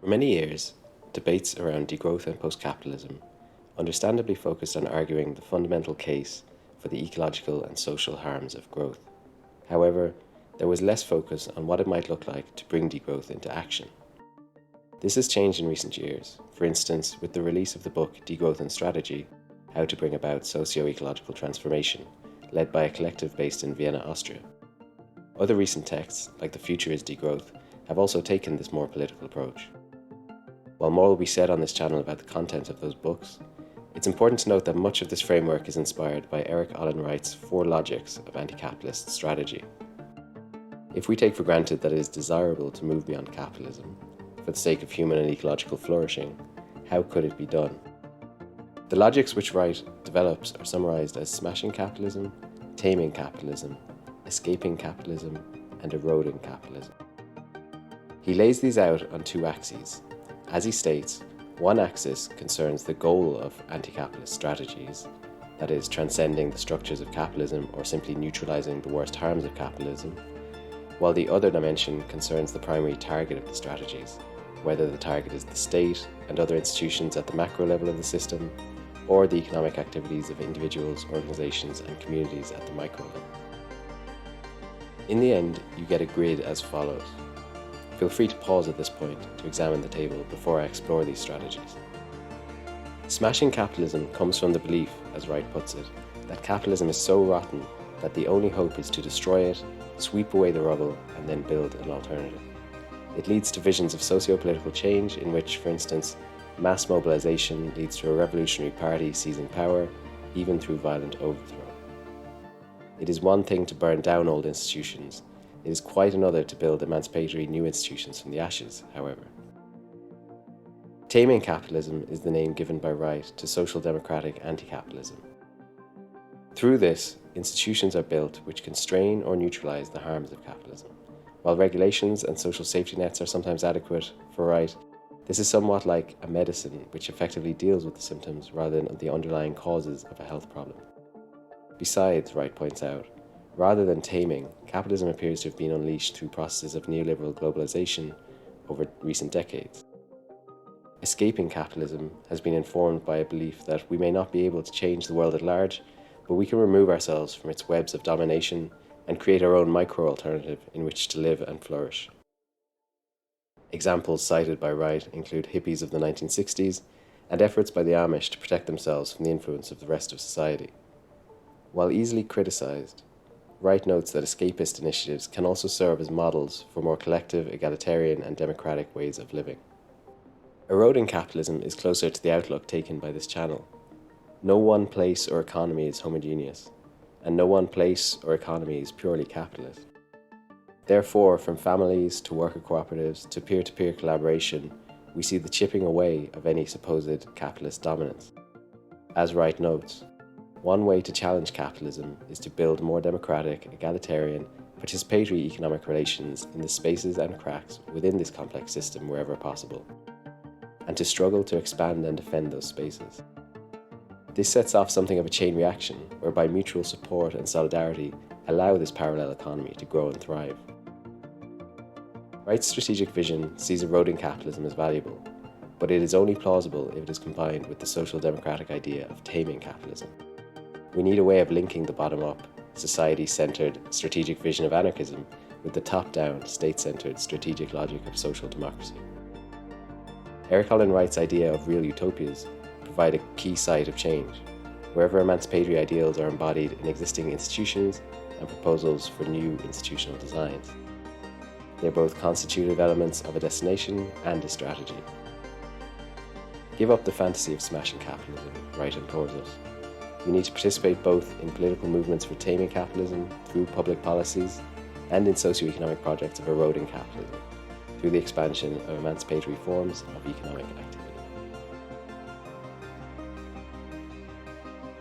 For many years, debates around degrowth and postcapitalism understandably focused on arguing the fundamental case for the ecological and social harms of growth. However, there was less focus on what it might look like to bring degrowth into action. This has changed in recent years, for instance with the release of the book Degrowth and Strategy, How to Bring About Socio-Ecological Transformation, led by a collective based in Vienna, Austria. Other recent texts, like The Future is Degrowth, have also taken this more political approach. While more will be said on this channel about the content of those books, it's important to note that much of this framework is inspired by Erik Olin Wright's 4 logics of anti-capitalist strategy. If we take for granted that it is desirable to move beyond capitalism, for the sake of human and ecological flourishing, how could it be done? The logics which Wright develops are summarized as smashing capitalism, taming capitalism, escaping capitalism, and eroding capitalism. He lays these out on 2 axes. As he states, one axis concerns the goal of anti-capitalist strategies, that is, transcending the structures of capitalism or simply neutralizing the worst harms of capitalism, while the other dimension concerns the primary target of the strategies, whether the target is the state and other institutions at the macro level of the system, or the economic activities of individuals, organizations, and communities at the micro level. In the end, you get a grid as follows. Feel free to pause at this point to examine the table before I explore these strategies. Smashing capitalism comes from the belief, as Wright puts it, that capitalism is so rotten that the only hope is to destroy it, sweep away the rubble, and then build an alternative. It leads to visions of socio-political change in which, for instance, mass mobilization leads to a revolutionary party seizing power, even through violent overthrow. It is one thing to burn down old institutions. It is quite another to build emancipatory new institutions from the ashes, however. Taming capitalism is the name given by Wright to social democratic anti-capitalism. Through this, institutions are built which constrain or neutralize the harms of capitalism. While regulations and social safety nets are sometimes adequate, for Wright, this is somewhat like a medicine which effectively deals with the symptoms rather than the underlying causes of a health problem. Besides, Wright points out, rather than taming, capitalism appears to have been unleashed through processes of neoliberal globalization over recent decades. Escaping capitalism has been informed by a belief that we may not be able to change the world at large, but we can remove ourselves from its webs of domination and create our own micro-alternative in which to live and flourish. Examples cited by Wright include hippies of the 1960s and efforts by the Amish to protect themselves from the influence of the rest of society. While easily criticized, Wright notes that escapist initiatives can also serve as models for more collective, egalitarian, and democratic ways of living. Eroding capitalism is closer to the outlook taken by this channel. No one place or economy is homogeneous, and no one place or economy is purely capitalist. Therefore, from families to worker cooperatives to peer-to-peer collaboration, we see the chipping away of any supposed capitalist dominance. As Wright notes, one way to challenge capitalism is to build more democratic, egalitarian, participatory economic relations in the spaces and cracks within this complex system wherever possible, and to struggle to expand and defend those spaces. This sets off something of a chain reaction, whereby mutual support and solidarity allow this parallel economy to grow and thrive. Wright's strategic vision sees eroding capitalism as valuable, but it is only plausible if it is combined with the social democratic idea of taming capitalism. We need a way of linking the bottom-up, society-centered strategic vision of anarchism with the top-down, state-centered strategic logic of social democracy. Erik Olin Wright's idea of real utopias provide a key site of change, wherever emancipatory ideals are embodied in existing institutions and proposals for new institutional designs. They are both constitutive elements of a destination and a strategy. Give up the fantasy of smashing capitalism, Wright implores us. We need to participate both in political movements for taming capitalism through public policies and in socio-economic projects of eroding capitalism through the expansion of emancipatory forms of economic activity.